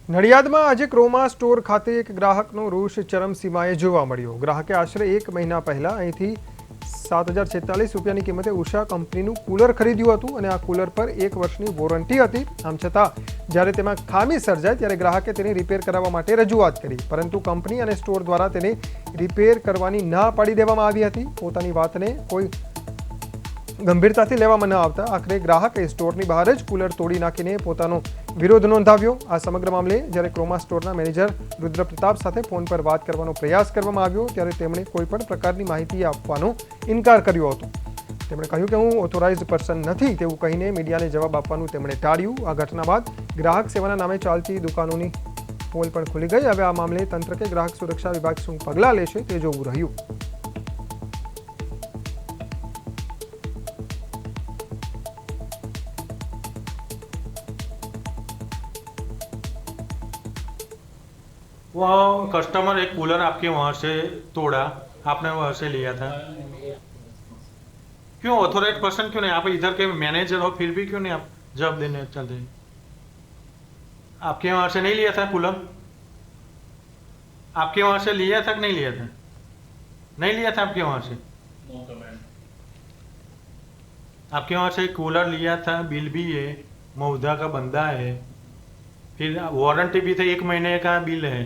નડિયાદમાં આજે ક્રોમા સ્ટોર ખાતે એક ગ્રાહકનો રોષ ચરમસીમાએ જોવા મળ્યો। ગ્રાહકે આશરે 1 મહિના પહેલા અહીંથી 7,046 રૂપિયાની કિંમતે ઉષા કંપનીનું કુલર ખરીદ્યું હતું અને આ કુલર પર 1 વર્ષની વોરંટી હતી। આમ છતાં જ્યારે તેમાં ખામી સર્જાય ત્યારે ગ્રાહકે તેને રિપેર કરાવવા માટે રજૂઆત કરી, પરંતુ કંપની અને સ્ટોર દ્વારા તેને રિપેર કરવાની ના પાડી દેવામાં આવી હતી। પોતાની વાતને કોઈ ગંભીરતાથી લેવામાં ન આવતા આખરે ગ્રાહકે સ્ટોરની બહાર જ કુલર તોડી નાખીને પોતાનો વિરોધ નોંધાવ્યો। આ સમગ્ર મામલે જ્યારે ક્રોમા સ્ટોરના મેનેજર રુદ્ર પ્રતાપ સાથે ફોન પર વાત કરવાનો પ્રયાસ કરવામાં આવ્યો ત્યારે તેમણે કોઈપણ પ્રકારની માહિતી આપવાનો ઇનકાર કર્યો હતો। તેમણે કહ્યું કે હું ઓથોરાઇઝ્ડ પર્સન નથી તેવું કહીને મીડિયાને જવાબ આપવાનું તેમણે ટાળ્યું। આ ઘટના બાદ ગ્રાહક સેવાના નામે ચાલતી દુકાનોની પોલ પણ ખુલી ગઈ। હવે આ મામલે તંત્ર કે ગ્રાહક સુરક્ષા વિભાગ શું પગલાં લેશે તે જોવું રહ્યું। वो कस्टमर एक कूलर आपके वहाँ से तोड़ा, आपने वहाँ से लिया था, क्यों ऑथोराइज पर्सन क्यों नहीं? आप इधर के मैनेजर हो फिर भी क्यों नहीं आप जवाब देने चलते? आपके वहाँ से नहीं लिया था कूलर? आपके वहाँ से लिया था कि नहीं लिया था? नहीं लिया था आपके वहाँ से? आपके वहाँ से कूलर लिया था, बिल भी है, मौदा का बंदा है, फिर वारंटी भी था, 1 महीने का बिल है।